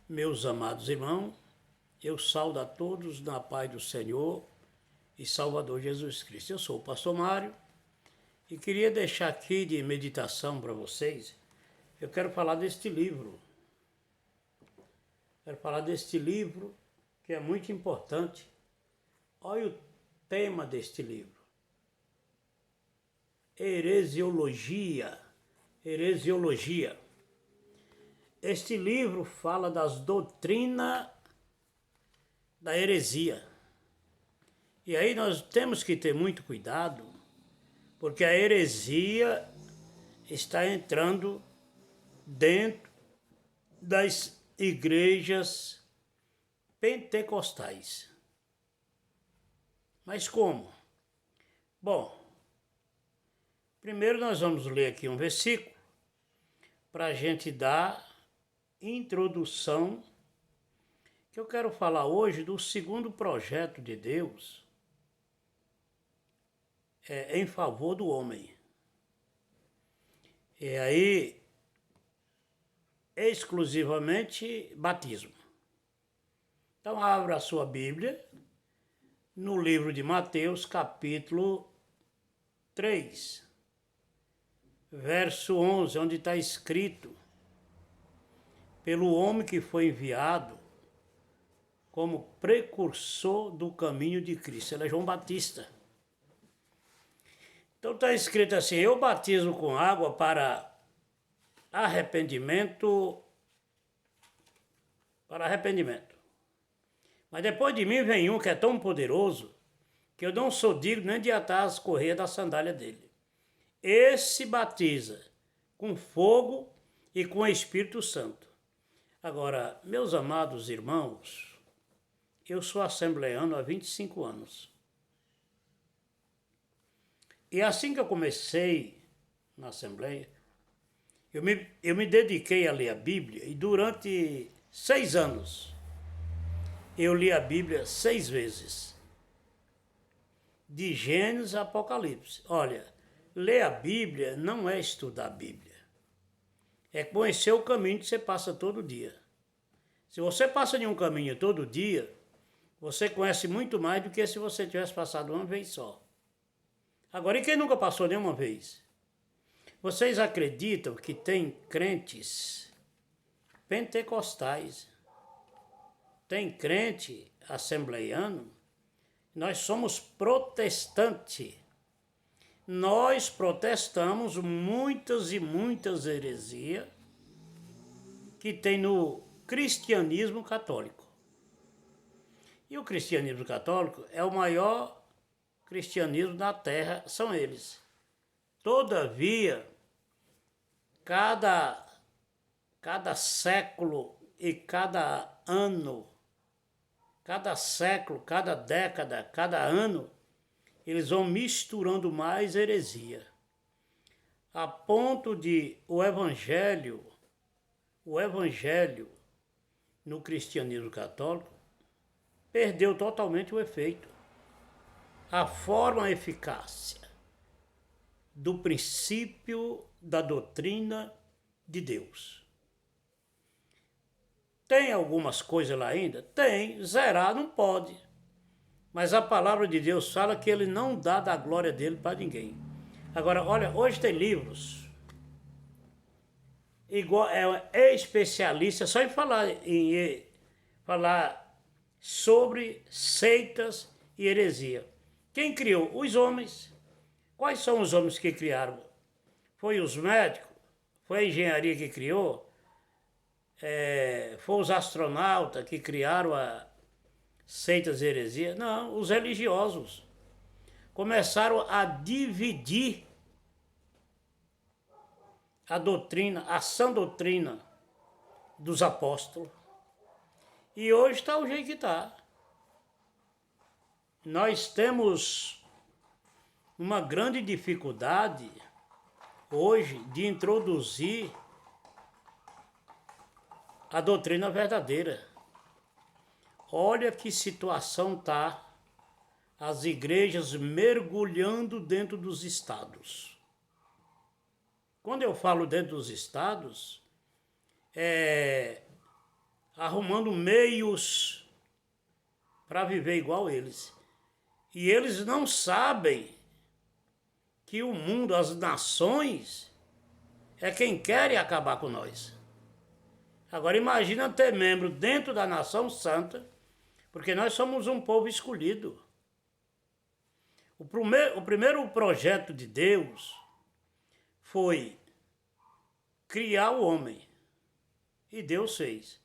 Meus amados irmãos, eu saúdo a todos na paz do Senhor e Salvador Jesus Cristo. Eu sou o pastor Mário e queria deixar aqui de meditação para vocês. Eu quero falar deste livro. Quero falar deste livro que é muito importante. Olha o tema deste livro. Heresiologia. Heresiologia. Este livro fala das doutrinas da heresia. E aí nós temos que ter muito cuidado, porque a heresia está entrando dentro das igrejas pentecostais. Mas como? Bom, primeiro nós vamos ler aqui um versículo para a gente dar introdução, que eu quero falar hoje do segundo projeto de Deus em favor do homem. E aí, exclusivamente batismo. Então, abra a sua Bíblia no livro de Mateus, capítulo 3, verso 11, onde está escrito: pelo homem que foi enviado como precursor do caminho de Cristo. Ele é João Batista. Então está escrito assim: eu batizo com água para arrependimento, Mas depois de mim vem um que é tão poderoso que eu não sou digno nem de atar as correias da sandália dele. Esse batiza com fogo e com o Espírito Santo. Agora, meus amados irmãos, eu sou assembleano há 25 anos. E assim que eu comecei na Assembleia, eu me dediquei a ler a Bíblia e durante 6 anos eu li a Bíblia 6 vezes. De Gênesis a Apocalipse. Olha, ler a Bíblia não é estudar a Bíblia. É conhecer o caminho que você passa todo dia. Se você passa de um caminho todo dia, você conhece muito mais do que se você tivesse passado uma vez só. Agora, e quem nunca passou nenhuma vez? Vocês acreditam que tem crentes pentecostais, tem crente assembleiano? Nós somos protestantes. Nós protestamos muitas e muitas heresias que tem no cristianismo católico. E o cristianismo católico é o maior cristianismo da terra, são eles. Todavia, cada século e cada ano, cada século, cada década, cada ano, eles vão misturando mais heresia, a ponto de o evangelho no cristianismo católico perdeu totalmente o efeito, a forma, a eficácia do princípio da doutrina de Deus. Tem algumas coisas lá ainda? Tem, zerar não pode. Mas a palavra de Deus fala que ele não dá da glória dele para ninguém. Agora, olha, hoje tem livros igual é especialista só em falar sobre seitas e heresia. Quem criou? Os homens. Quais são os homens que criaram? Foi os médicos? Foi a engenharia que criou? Foi os astronautas que criaram a seitas e heresias? Não, os religiosos começaram a dividir a doutrina, a sã doutrina dos apóstolos. E hoje está o jeito que está. Nós temos uma grande dificuldade hoje de introduzir a doutrina verdadeira. Olha que situação está as igrejas mergulhando dentro dos estados. Quando eu falo dentro dos estados, a arrumando meios para viver igual eles. E eles não sabem que o mundo, as nações, é quem quer acabar com nós. Agora imagina ter membro dentro da nação santa, porque nós somos um povo escolhido. O primeiro projeto de Deus foi criar o homem. E Deus fez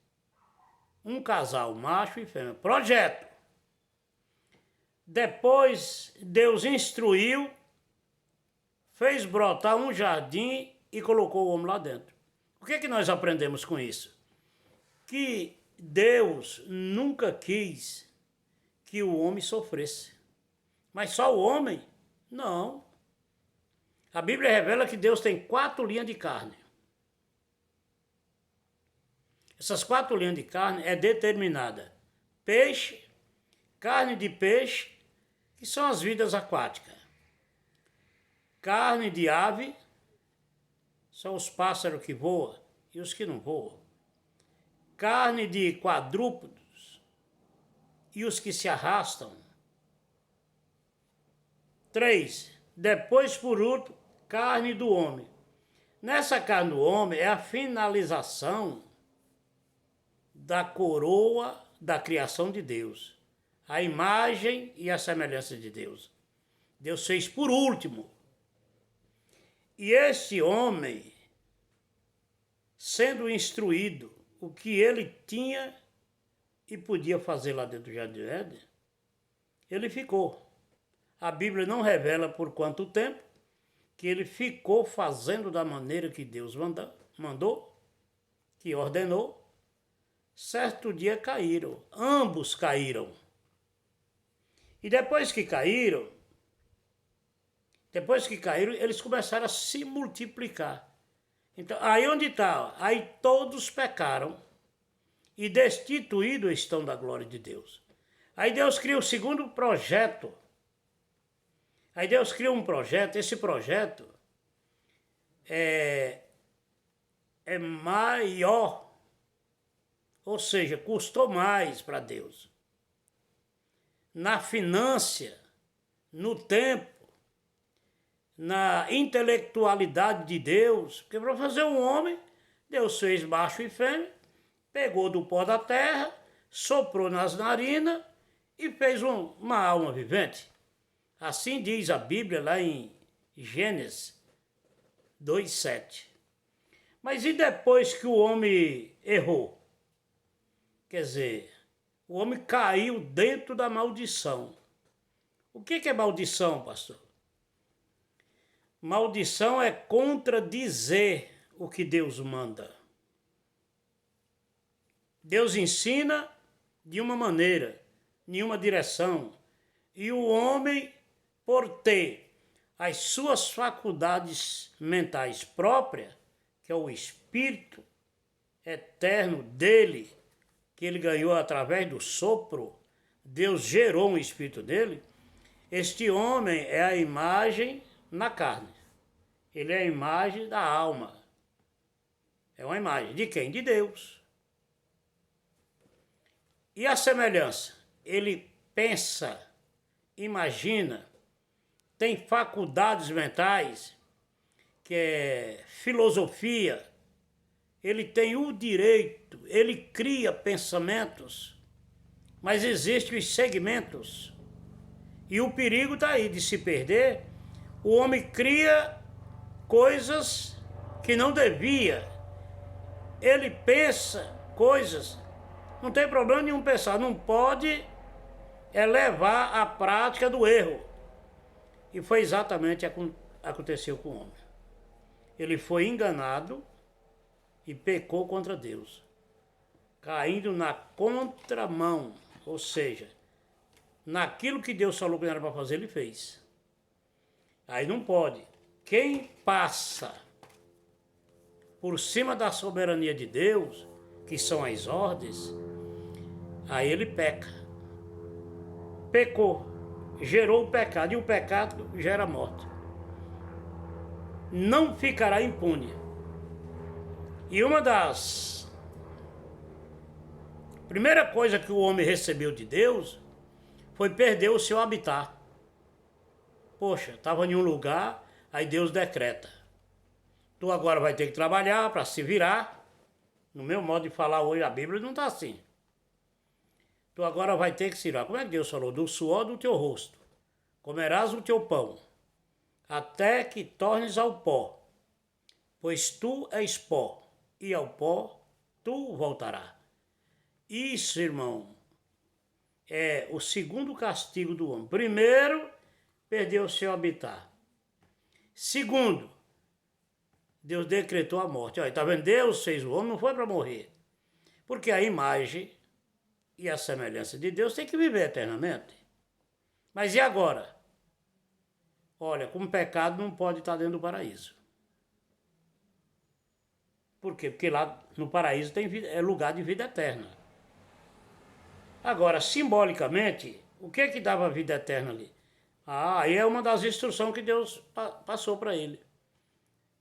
um casal, macho e fêmea. Projeto. Depois Deus instruiu, fez brotar um jardim e colocou o homem lá dentro. O que é que nós aprendemos com isso? Que Deus nunca quis que o homem sofresse. Mas só o homem? Não. A Bíblia revela que Deus tem 4 linhas de carne. Essas 4 linhas de carne é determinada. Peixe, carne de peixe, que são as vidas aquáticas. Carne de ave, são os pássaros que voam e os que não voam. Carne de quadrúpedos e os que se arrastam. 3. Depois, por último, carne do homem. Nessa carne do homem é a finalização da coroa da criação de Deus. A imagem e a semelhança de Deus. Deus fez por último. E esse homem, sendo instruído o que ele tinha e podia fazer lá dentro do Jardim do Éden, ele ficou. A Bíblia não revela por quanto tempo que ele ficou fazendo da maneira que Deus mandou, que ordenou. Certo dia caíram, ambos caíram. E depois que caíram, eles começaram a se multiplicar. Então, aí onde está? Aí todos pecaram e destituídos estão da glória de Deus. Aí Deus cria o segundo projeto. Aí Deus cria um projeto, esse projeto é maior, ou seja, custou mais para Deus. Na finância, no tempo, na intelectualidade de Deus, porque para fazer um homem, Deus fez macho e fêmea, pegou do pó da terra, soprou nas narinas e fez uma alma vivente. Assim diz a Bíblia lá em Gênesis 2:7. Mas e depois que o homem errou? Quer dizer, o homem caiu dentro da maldição. O que é maldição, pastor? Maldição é contradizer o que Deus manda. Deus ensina de uma maneira, em uma direção, e o homem, por ter as suas faculdades mentais próprias, que é o espírito eterno dele, que ele ganhou através do sopro, Deus gerou um espírito dele. Este homem é a imagem na carne. Ele é a imagem da alma. É uma imagem de quem? De Deus. E a semelhança? Ele pensa, imagina, tem faculdades mentais, que é filosofia, ele tem o direito, ele cria pensamentos, mas existem os segmentos. E o perigo está aí de se perder. O homem cria coisas que não devia. Ele pensa coisas, não tem problema nenhum pensar, não pode levar à prática do erro. E foi exatamente o que aconteceu com o homem. Ele foi enganado e pecou contra Deus, caindo na contramão, ou seja, naquilo que Deus falou que não era para fazer, ele fez. Aí não pode. Quem passa por cima da soberania de Deus, que são as ordens, aí ele peca. Pecou, gerou o pecado, e o pecado gera morte. Não ficará impune. E uma das Primeira coisa que o homem recebeu de Deus foi perder o seu habitat. Poxa, estava em um lugar, aí Deus decreta. Tu agora vai ter que trabalhar para se virar. No meu modo de falar hoje, a Bíblia não está assim. Tu agora vai ter que se virar. Como é que Deus falou? Do suor do teu rosto comerás o teu pão, até que tornes ao pó. Pois tu és pó, e ao pó tu voltarás. Isso, irmão, é o segundo castigo do homem. Primeiro, perdeu o seu habitat. Segundo, Deus decretou a morte. Olha, tá vendo? Deus fez o homem, não foi para morrer. Porque a imagem e a semelhança de Deus tem que viver eternamente. Mas e agora? Olha, com pecado não pode estar dentro do paraíso. Por quê? Porque lá no paraíso tem vida, é lugar de vida eterna. Agora, simbolicamente, o que é que dava vida eterna ali? Aí é uma das instruções que Deus passou para ele.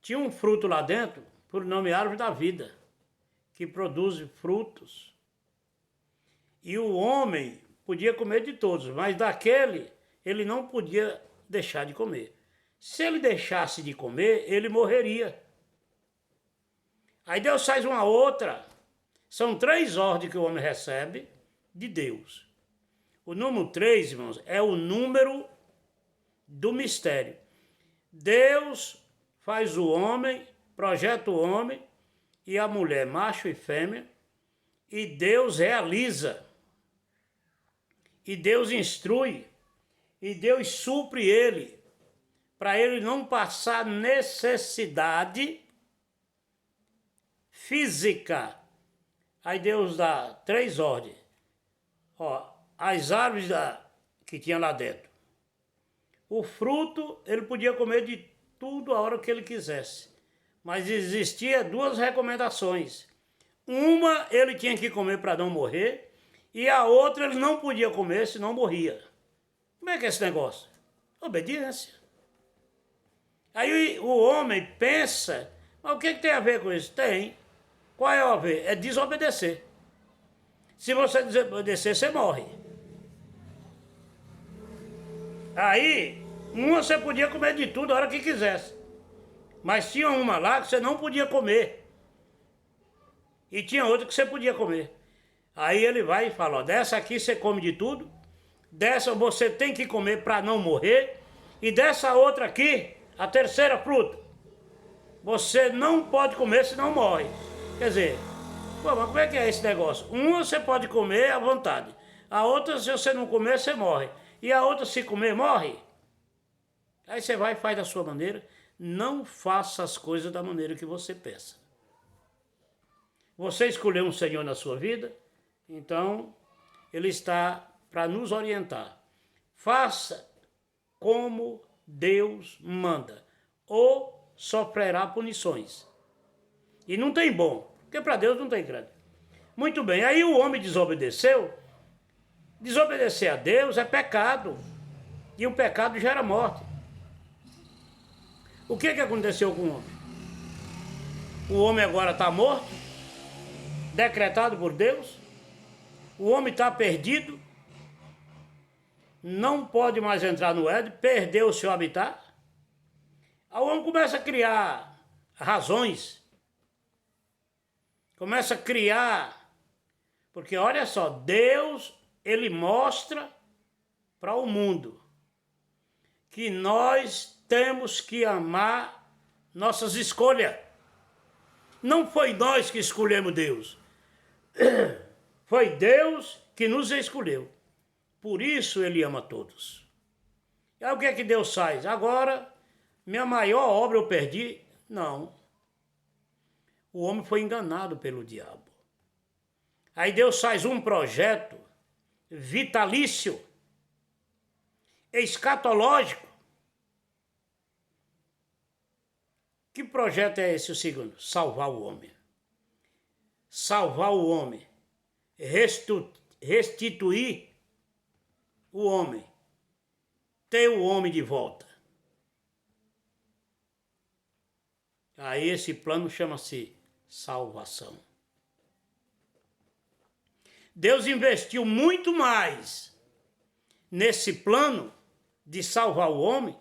Tinha um fruto lá dentro, por nome árvore da vida, que produz frutos. E o homem podia comer de todos, mas daquele ele não podia deixar de comer. Se ele deixasse de comer, ele morreria. Aí Deus faz uma outra. São 3 ordens que o homem recebe de Deus. O número 3, irmãos, é o número do mistério. Deus faz o homem, projeta o homem e a mulher, macho e fêmea, e Deus realiza. E Deus instrui. E Deus supre ele, para ele não passar necessidade física. Aí Deus dá 3 ordens. Ó, as árvores que tinha lá dentro. O fruto, ele podia comer de tudo a hora que ele quisesse. Mas existia 2 recomendações. Uma, ele tinha que comer para não morrer. E a outra, ele não podia comer, senão morria. Como é que é esse negócio? Obediência. Aí o homem pensa, mas o que tem a ver com isso? Tem. Qual é a ver? É desobedecer. Se você desobedecer, você morre. Aí, uma você podia comer de tudo a hora que quisesse. Mas tinha uma lá que você não podia comer. E tinha outra que você podia comer. Aí ele vai e fala, ó, dessa aqui você come de tudo, dessa você tem que comer para não morrer, e dessa outra aqui, a terceira fruta, você não pode comer senão morre. Quer dizer, pô, mas como é que é esse negócio? Uma você pode comer à vontade, a outra se você não comer você morre, e a outra se comer morre. Aí você vai e faz da sua maneira. Não faça as coisas da maneira que você pensa. Você escolheu um Senhor na sua vida, então Ele está para nos orientar. Faça como Deus manda, ou sofrerá punições. E não tem bom, porque para Deus não tem crédito. Muito bem, aí o homem desobedeceu. Desobedecer a Deus é pecado, e o pecado gera morte. O que aconteceu com o homem? O homem agora está morto, decretado por Deus. O homem está perdido, não pode mais entrar no Éden, perdeu o seu habitat. Aí o homem começa a criar razões, começa a criar, porque olha só, Deus, Ele mostra para o mundo que nós temos que amar nossas escolhas. Não foi nós que escolhemos Deus. Foi Deus que nos escolheu. Por isso Ele ama todos. E aí o que é que Deus faz? Agora, minha maior obra eu perdi? Não. O homem foi enganado pelo diabo. Aí Deus faz um projeto vitalício, escatológico. Que projeto é esse, o segundo? Salvar o homem. Salvar o homem. Restituir o homem. Ter o homem de volta. Aí esse plano chama-se salvação. Deus investiu muito mais nesse plano de salvar o homem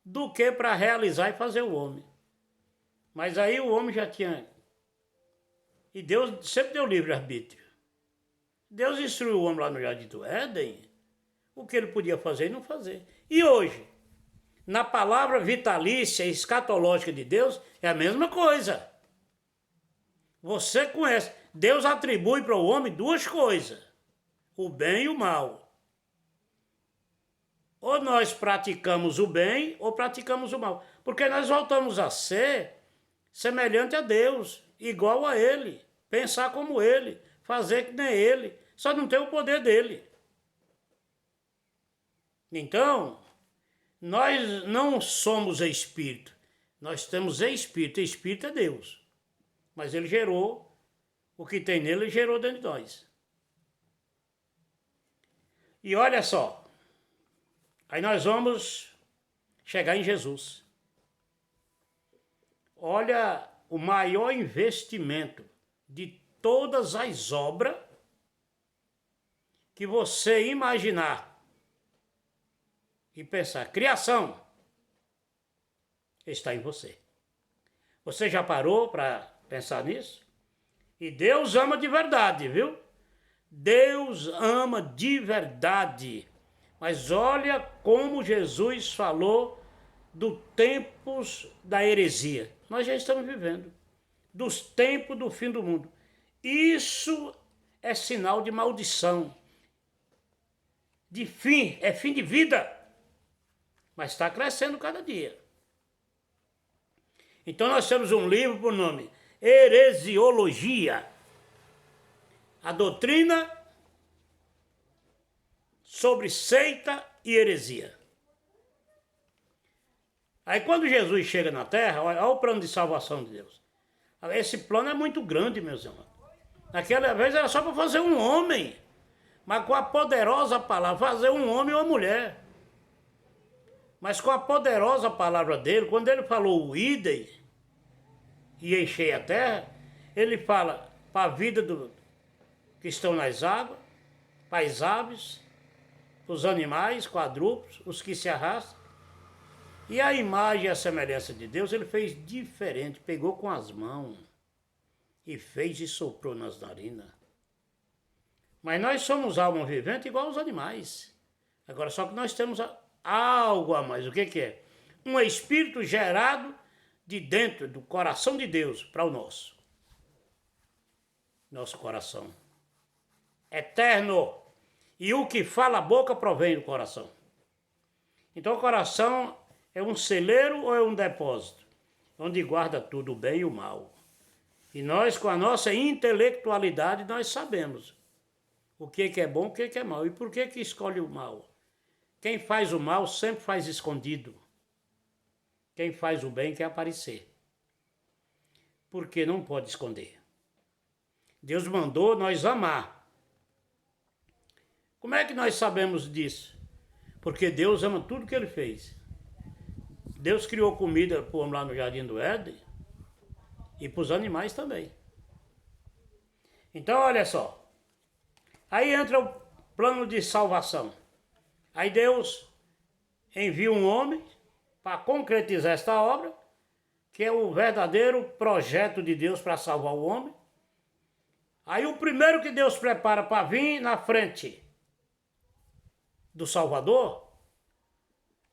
do que para realizar e fazer o homem. Mas aí o homem já tinha... E Deus sempre deu livre-arbítrio. Deus instruiu o homem lá no Jardim do Éden o que ele podia fazer e não fazer. E hoje, na palavra vitalícia e escatológica de Deus, é a mesma coisa. Você conhece. Deus atribui para o homem duas coisas: o bem e o mal. Ou nós praticamos o bem ou praticamos o mal. Porque nós voltamos a ser semelhante a Deus, igual a Ele, pensar como Ele, fazer que nem Ele, só não tem o poder dele. Então, nós não somos espírito, nós temos espírito, espírito é Deus. Mas ele gerou, o que tem nele, ele gerou dentro de nós. E olha só, aí nós vamos chegar em Jesus. Olha o maior investimento de todas as obras que você imaginar e pensar, criação está em você. Você já parou para pensar nisso? E Deus ama de verdade, viu? Deus ama de verdade. Mas olha como Jesus falou dos tempos da heresia. Nós já estamos vivendo. Dos tempos do fim do mundo. Isso é sinal de maldição. De fim, é fim de vida. Mas está crescendo cada dia. Então nós temos um livro por nome Heresiologia. A doutrina sobre seita e heresia. Aí quando Jesus chega na terra, olha o plano de salvação de Deus. Esse plano é muito grande, meus irmãos. Naquela vez era só para fazer um homem. Mas com a poderosa palavra, fazer um homem ou uma mulher. Mas com a poderosa palavra dele, quando ele falou o idem e encher a terra, ele fala para a vida que estão nas águas, para as aves, para os animais, quadrúpedes, os que se arrastam. E a imagem e a semelhança de Deus, ele fez diferente, pegou com as mãos e fez e soprou nas narinas. Mas nós somos alma vivente igual aos animais. Agora, só que nós temos algo a mais. O que é? Um espírito gerado de dentro do coração de Deus para o nosso. Nosso coração. Eterno. E o que fala a boca provém do coração. Então o coração é um celeiro ou é um depósito? Onde guarda tudo, o bem e o mal. E nós, com a nossa intelectualidade, nós sabemos o que é bom, o que é mal. E por que escolhe o mal? Quem faz o mal sempre faz escondido. Quem faz o bem quer aparecer. Porque não pode esconder. Deus mandou nós amar. Como é que nós sabemos disso? Porque Deus ama tudo que ele fez. Deus criou comida para o homem lá no Jardim do Éden e para os animais também. Então, olha só. Aí entra o plano de salvação. Aí Deus envia um homem para concretizar esta obra, que é o verdadeiro projeto de Deus para salvar o homem. Aí o primeiro que Deus prepara para vir na frente do Salvador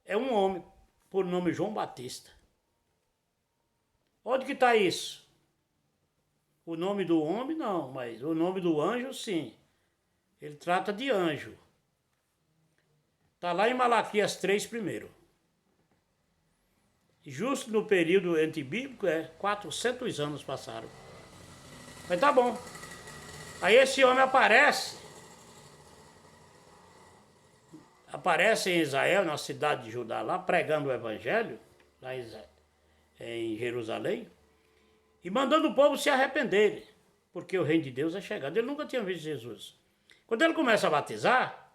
é um homem por nome João Batista. Onde que está isso? O nome do homem não, mas o nome do anjo sim. Ele trata de anjo. Está lá em Malaquias 3 primeiro. Justo no período antibíblico, 400 anos passaram. Mas tá bom. Aí esse homem aparece em Israel, na cidade de Judá, lá pregando o evangelho, lá em Jerusalém, e mandando o povo se arrepender, porque o reino de Deus é chegado. Ele nunca tinha visto Jesus. Quando ele começa a batizar,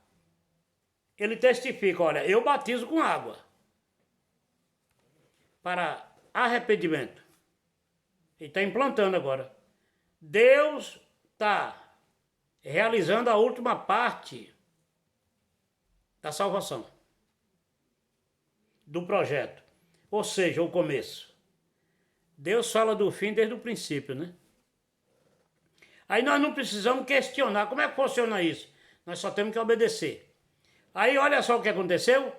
ele testifica, olha, eu batizo com água para arrependimento. Ele está implantando agora. Deus está realizando a última parte da salvação, do projeto, ou seja, o começo. Deus fala do fim desde o princípio, né? Aí nós não precisamos questionar como é que funciona isso. Nós só temos que obedecer. Aí olha só o que aconteceu.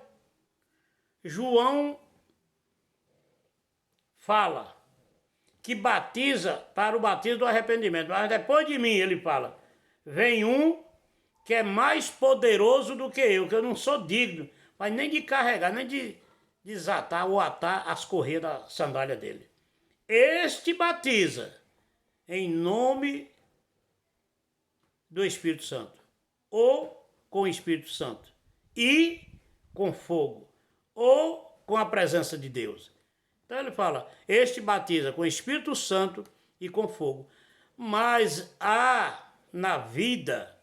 João fala que batiza para o batismo do arrependimento. Mas depois de mim, ele fala, vem um que é mais poderoso do que eu não sou digno, mas nem de carregar, nem de desatar ou atar as correias da sandália dele. Este batiza em nome do Espírito Santo, ou com o Espírito Santo, e com fogo, ou com a presença de Deus. Então ele fala, este batiza com o Espírito Santo e com fogo. Mas há na vida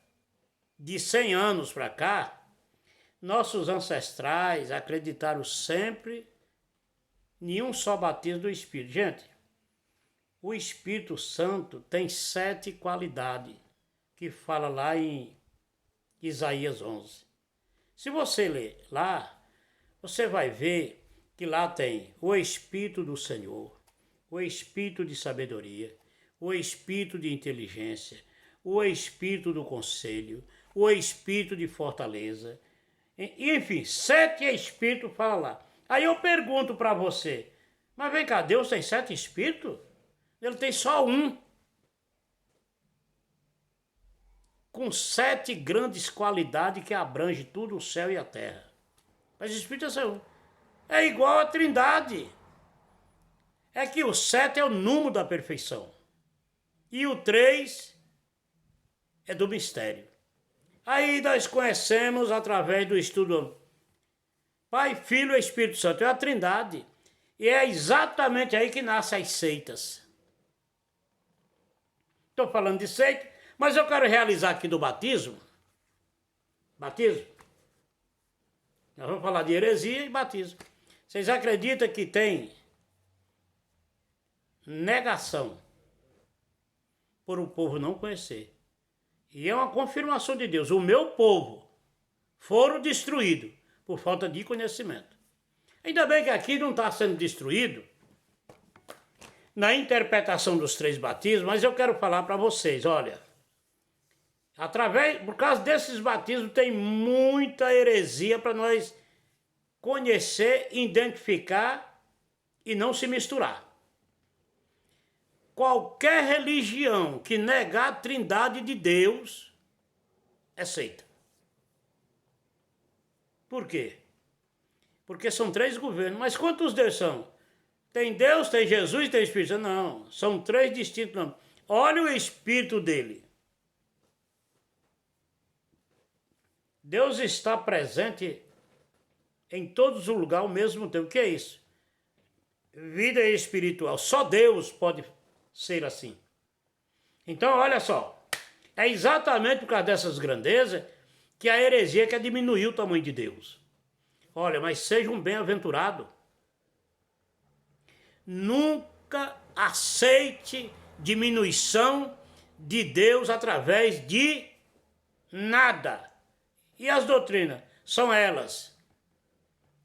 de 100 anos para cá, nossos ancestrais acreditaram sempre em um só batismo do Espírito. Gente, o Espírito Santo tem 7 qualidades, que fala lá em Isaías 11. Se você ler lá, você vai ver que lá tem o Espírito do Senhor, o Espírito de sabedoria, o Espírito de inteligência, o Espírito do conselho, o Espírito de fortaleza. Enfim, 7 Espíritos fala lá. Aí eu pergunto para você, mas vem cá, Deus tem 7 Espíritos? Ele tem só um. Com 7 grandes qualidades que abrange tudo o céu e a terra. Mas o Espírito é só um. É igual à Trindade. É que o 7 é o número da perfeição. E o 3 é do mistério. Aí nós conhecemos através do estudo Pai, Filho e Espírito Santo. É a Trindade. E é exatamente aí que nascem as seitas. Estou falando de seita, mas eu quero realizar aqui do batismo. Batismo. Nós vamos falar de heresia e batismo. Vocês acreditam que tem negação por o povo não conhecer? E é uma confirmação de Deus. O meu povo foram destruídos por falta de conhecimento. Ainda bem que aqui não está sendo destruído na interpretação dos 3 batismos, mas eu quero falar para vocês, olha, por causa desses batismos tem muita heresia para nós conhecer, identificar e não se misturar. Qualquer religião que negar a trindade de Deus é seita. Por quê? Porque são 3 governos. Mas quantos Deus são? Tem Deus, tem Jesus, tem Espírito Santo? Não, são 3 distintos. Não. Olha o Espírito dele. Deus está presente em todos os lugares ao mesmo tempo. O que é isso? Vida espiritual. Só Deus pode ser assim. Então, olha só. É exatamente por causa dessas grandezas que a heresia quer diminuir o tamanho de Deus. Olha, mas seja um bem-aventurado. Nunca aceite diminuição de Deus através de nada. E as doutrinas são elas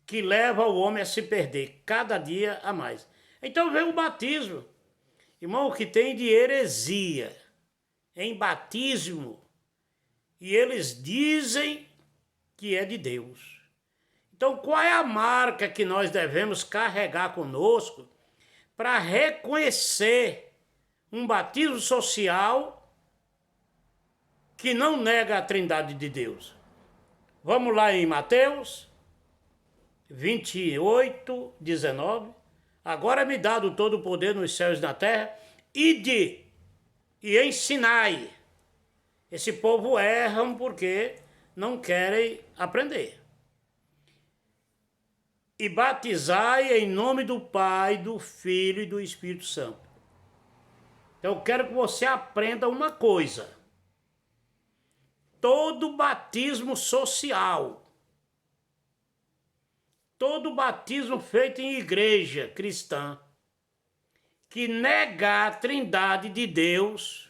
que levam o homem a se perder cada dia a mais. Então vem o batismo. Irmão, o que tem de heresia em batismo, e eles dizem que é de Deus. Então qual é a marca que nós devemos carregar conosco para reconhecer um batismo social que não nega a trindade de Deus? Vamos lá em Mateus 28, 19. Agora é me dado todo o poder nos céus e na terra, e ensinai. Esse povo erram porque não querem aprender. E batizai em nome do Pai, do Filho e do Espírito Santo. Então eu quero que você aprenda uma coisa. Todo batismo social, todo batismo feito em igreja cristã, que negar a trindade de Deus,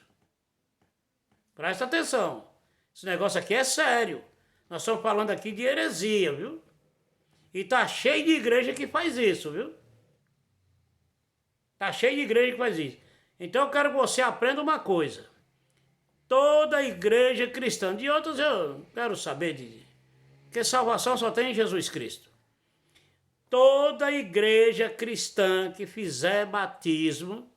Presta atenção. Esse negócio aqui é sério. Nós estamos falando aqui de heresia, viu? E tá cheio de igreja que faz isso, viu? Tá cheio de igreja que faz isso. Então eu quero que você aprenda uma coisa. Toda igreja cristã, de outras eu não quero saber de... Porque salvação só tem em Jesus Cristo. Toda igreja cristã que fizer batismo,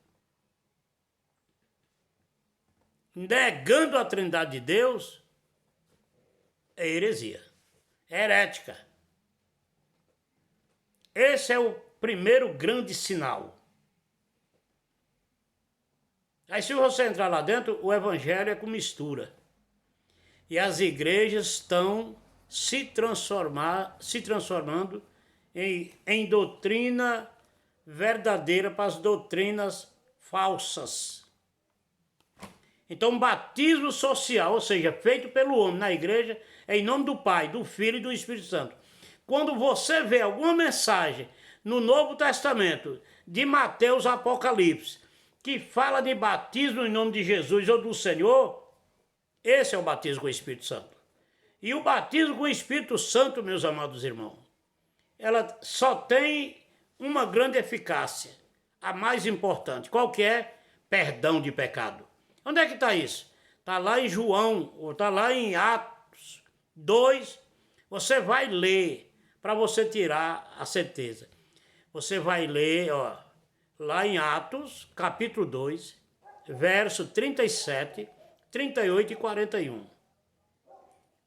negando a Trindade de Deus, é heresia, é herética. Esse é o primeiro grande sinal. Aí se você entrar lá dentro, o evangelho é com mistura. E as igrejas estão se transformando em doutrina verdadeira para as doutrinas falsas. Então, batismo social, ou seja, feito pelo homem na igreja, é em nome do Pai, do Filho e do Espírito Santo. Quando você vê alguma mensagem no Novo Testamento, de Mateus, Apocalipse, que fala de batismo em nome de Jesus ou do Senhor, esse é o batismo com o Espírito Santo. E o batismo com o Espírito Santo, meus amados irmãos, ela só tem uma grande eficácia, a mais importante. Qual que é? Perdão de pecado. Onde é que está isso? Está lá em João, ou está lá em Atos 2. Você vai ler para você tirar a certeza. Você vai ler, ó, lá em Atos, capítulo 2, verso 37, 38 e 41.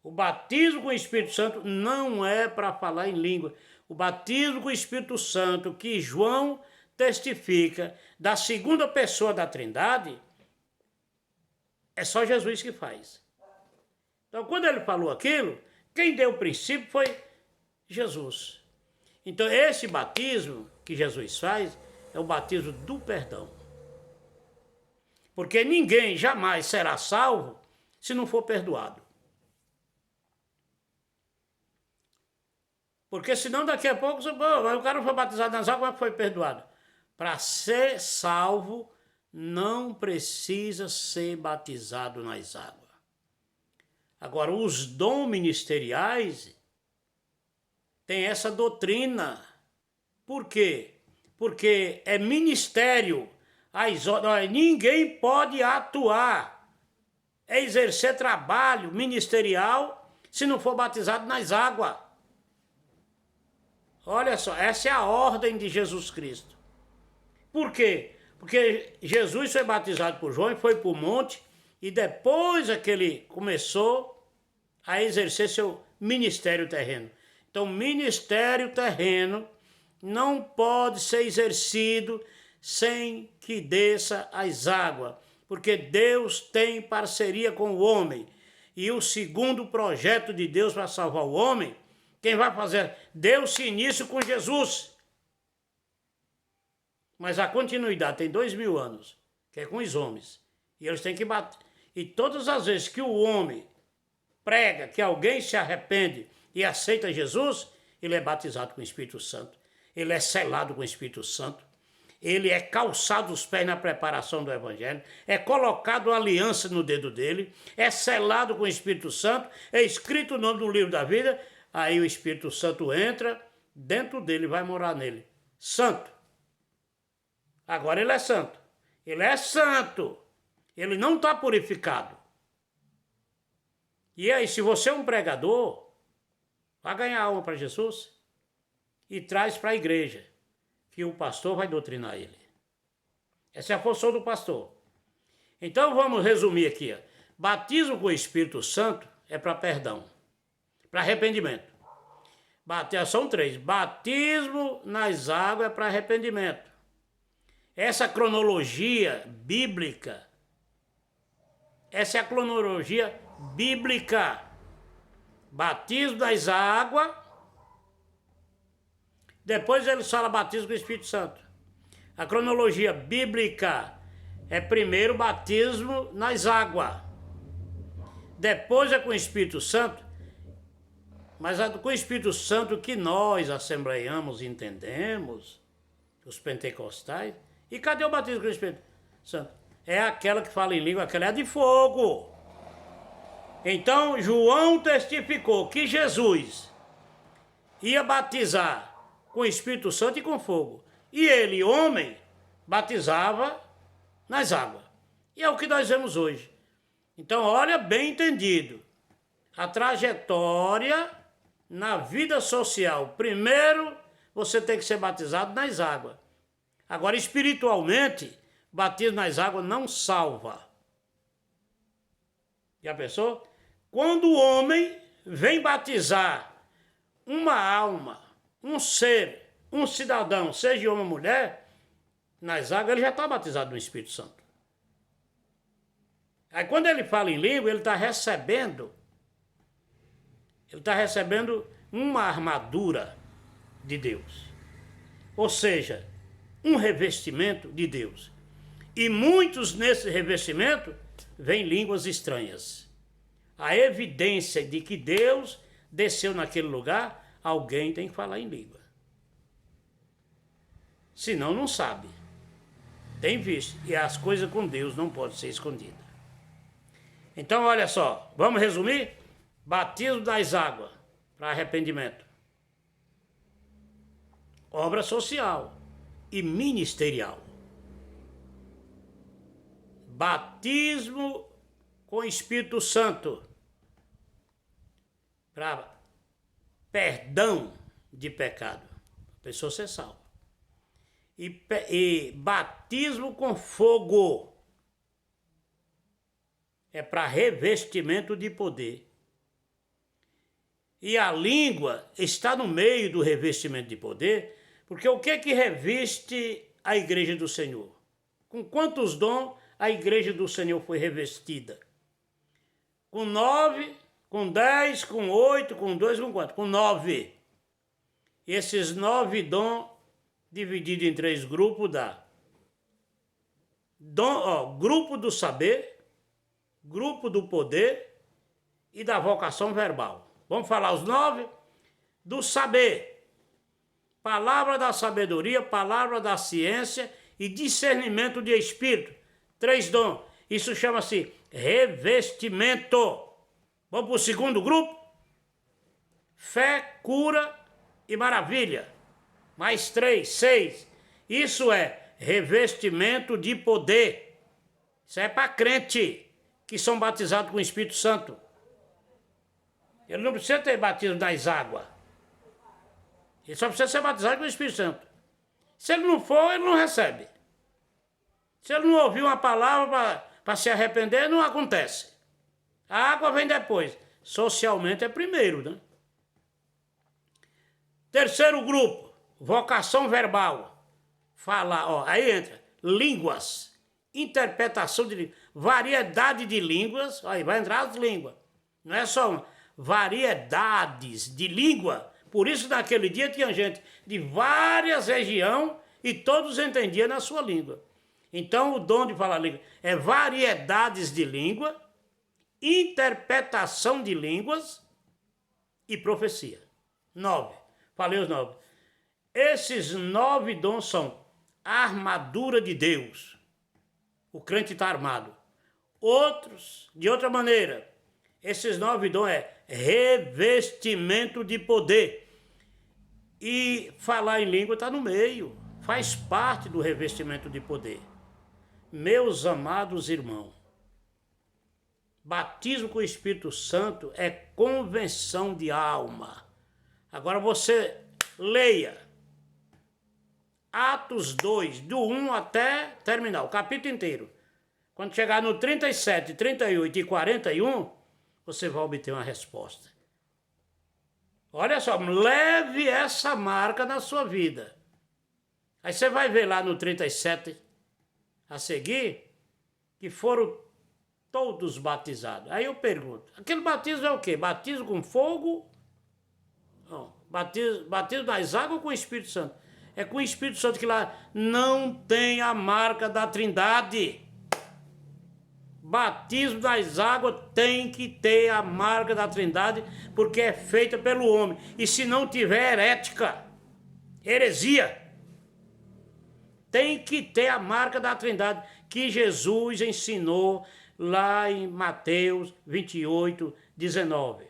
O batismo com o Espírito Santo não é para falar em língua. O batismo com o Espírito Santo, que João testifica da segunda pessoa da Trindade, é só Jesus que faz. Então, quando ele falou aquilo, quem deu o princípio foi Jesus. Então, esse batismo que Jesus faz é o batismo do perdão. Porque ninguém jamais será salvo se não for perdoado. Porque senão daqui a pouco, o cara foi batizado nas águas, como é que foi perdoado? Para ser salvo, não precisa ser batizado nas águas. Agora, os dons ministeriais têm essa doutrina. Por quê? Porque é ministério. Ninguém pode atuar, exercer trabalho ministerial se não for batizado nas águas. Olha só, essa é a ordem de Jesus Cristo. Por quê? Porque Jesus foi batizado por João e foi para o monte, e depois é que ele começou a exercer seu ministério terreno. Então, ministério terreno não pode ser exercido sem que desça as águas, porque Deus tem parceria com o homem. E o segundo projeto de Deus para salvar o homem, quem vai fazer? Deu-se início com Jesus. Mas a continuidade tem 2000 anos, que é com os homens. E eles têm que bater. E todas as vezes que o homem prega que alguém se arrepende e aceita Jesus, ele é batizado com o Espírito Santo. Ele é selado com o Espírito Santo. Ele é calçado os pés na preparação do Evangelho. É colocado uma aliança no dedo dele. É selado com o Espírito Santo. É escrito o nome do livro da vida. Aí o Espírito Santo entra dentro dele, vai morar nele. Santo. Agora ele é santo. Ele é santo. Ele não está purificado. E aí, se você é um pregador, vai ganhar alma para Jesus e traz para a igreja, que o pastor vai doutrinar ele. Essa é a função do pastor. Então vamos resumir aqui. Batismo com o Espírito Santo é para perdão, para arrependimento. São 3. Batismo nas águas é para arrependimento. Essa cronologia bíblica, essa é a cronologia bíblica. Batismo nas águas, depois ele fala batismo com o Espírito Santo. A cronologia bíblica é primeiro batismo nas águas, depois é com o Espírito Santo, mas é com o Espírito Santo que nós assembleiamos e entendemos, os pentecostais. E cadê o batismo com o Espírito Santo? É aquela que fala em língua, aquela é de fogo. Então João testificou que Jesus ia batizar com o Espírito Santo e com fogo. E ele, homem, batizava nas águas. E é o que nós vemos hoje. Então, olha bem entendido. A trajetória na vida social. Primeiro, você tem que ser batizado nas águas. Agora, espiritualmente, batismo nas águas não salva. Já pensou? Quando o homem vem batizar uma alma, um ser, um cidadão, seja homem ou mulher, nas águas, ele já está batizado no Espírito Santo. Aí quando ele fala em língua, ele está recebendo uma armadura de Deus. Ou seja, um revestimento de Deus. E muitos nesse revestimento veem línguas estranhas. A evidência de que Deus desceu naquele lugar, alguém tem que falar em língua. Senão não sabe. Tem visto. E as coisas com Deus não podem ser escondidas. Então, olha só, vamos resumir? Batismo das águas para arrependimento. Obra social e ministerial. Batismo com Espírito Santo para perdão de pecado. A pessoa ser salva. E batismo com fogo é para revestimento de poder. E a língua está no meio do revestimento de poder, porque o que é que reveste a igreja do Senhor? Com quantos dons a igreja do Senhor foi revestida? Com 9, com 10, com 8, com 2, com 4? Com 9. Esses 9 dons, divididos em 3 grupos, dá grupo do saber, grupo do poder e da vocação verbal. Vamos falar os 9? Do saber. Palavra da sabedoria, palavra da ciência e discernimento de espírito. 3 dons. Isso chama-se revestimento. Vamos para o segundo grupo? Fé, cura e maravilha. Mais 3, 6. Isso é revestimento de poder. Isso é para crente que são batizados com o Espírito Santo. Ele não precisa ter batismo nas águas. Ele só precisa ser batizado com o Espírito Santo. Se ele não for, ele não recebe. Se ele não ouvir uma palavra para se arrepender, não acontece. A água vem depois. Socialmente é primeiro, né? Terceiro grupo, vocação verbal. Falar, aí entra línguas, interpretação de línguas, variedade de línguas, aí vai entrar as línguas. Não é só uma. Variedades de língua. Por isso, naquele dia, tinha gente de várias regiões e todos entendiam na sua língua. Então, o dom de falar língua é variedades de língua, interpretação de línguas e profecia. 9. Falei os 9. Esses 9 dons são armadura de Deus. O crente está armado. Outros, de outra maneira, esses 9 dons é revestimento de poder. E falar em língua está no meio. Faz parte do revestimento de poder. Meus amados irmãos, batismo com o Espírito Santo é convenção de alma. Agora você leia Atos 2, do 1 até terminar, o capítulo inteiro. Quando chegar no 37, 38 e 41... você vai obter uma resposta. Olha só, leve essa marca na sua vida. Aí você vai ver lá no 37 a seguir que foram todos batizados. Aí eu pergunto, aquele batismo é o quê? Batismo com fogo? Não, batismo das águas ou com o Espírito Santo? É com o Espírito Santo que lá não tem a marca da Trindade. Batismo das águas tem que ter a marca da Trindade, porque é feita pelo homem. E se não tiver, herética, heresia. Tem que ter a marca da Trindade, que Jesus ensinou lá em Mateus 28, 19.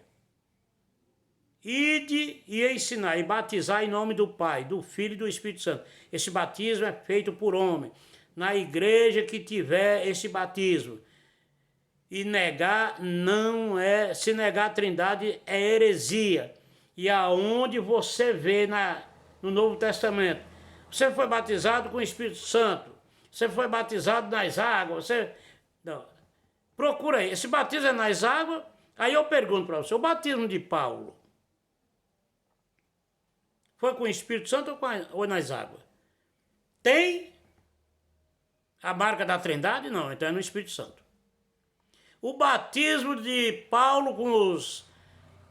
Ide e ensinar e batizar em nome do Pai, do Filho e do Espírito Santo. Esse batismo é feito por homem. Na igreja que tiver esse batismo e negar, não é, se negar a Trindade é heresia. E aonde você vê no Novo Testamento, você foi batizado com o Espírito Santo, você foi batizado nas águas, não. Procura aí, esse batismo é nas águas. Aí eu pergunto para você, o batismo de Paulo foi com o Espírito Santo ou nas águas? Tem a marca da Trindade? Não, então é no Espírito Santo. O batismo de Paulo com os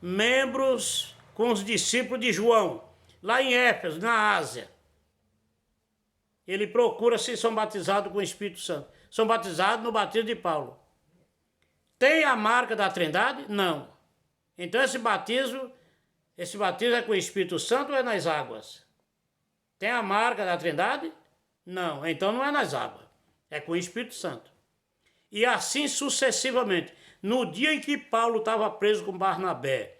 membros, com os discípulos de João, lá em Éfeso, na Ásia. Ele procura se são batizados com o Espírito Santo. São batizados no batismo de Paulo. Tem a marca da Trindade? Não. Então esse batismo é com o Espírito Santo ou é nas águas? Tem a marca da Trindade? Não. Então não é nas águas. É com o Espírito Santo. E assim sucessivamente. No dia em que Paulo estava preso com Barnabé,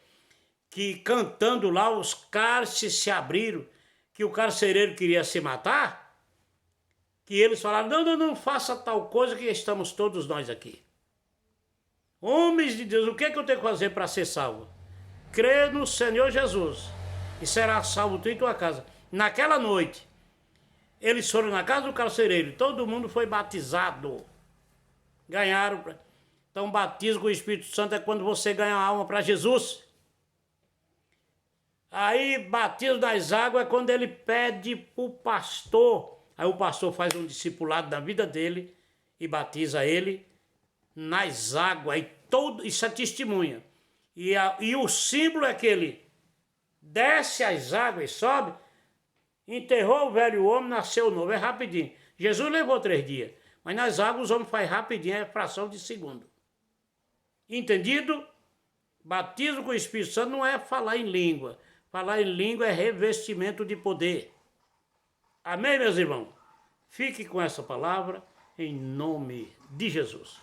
que cantando lá os cárceres se abriram, que o carcereiro queria se matar, que eles falaram, não faça tal coisa que estamos todos nós aqui. Homens de Deus, o que é que eu tenho que fazer para ser salvo? Crê no Senhor Jesus e será salvo tu e tua casa. Naquela noite, eles foram na casa do carcereiro, todo mundo foi batizado. Ganharam. Então, batismo com o Espírito Santo é quando você ganha a alma para Jesus. Aí, batismo das águas é quando ele pede para o pastor. Aí o pastor faz um discipulado da vida dele e batiza ele nas águas. Isso é testemunha. E o símbolo é que ele desce as águas e sobe, enterrou o velho homem, nasceu novo. É rapidinho. Jesus levou 3 dias. Mas nas águas o homem faz rapidinho, é fração de segundo. Entendido? Batismo com o Espírito Santo não é falar em língua. Falar em língua é revestimento de poder. Amém, meus irmãos? Fique com essa palavra em nome de Jesus.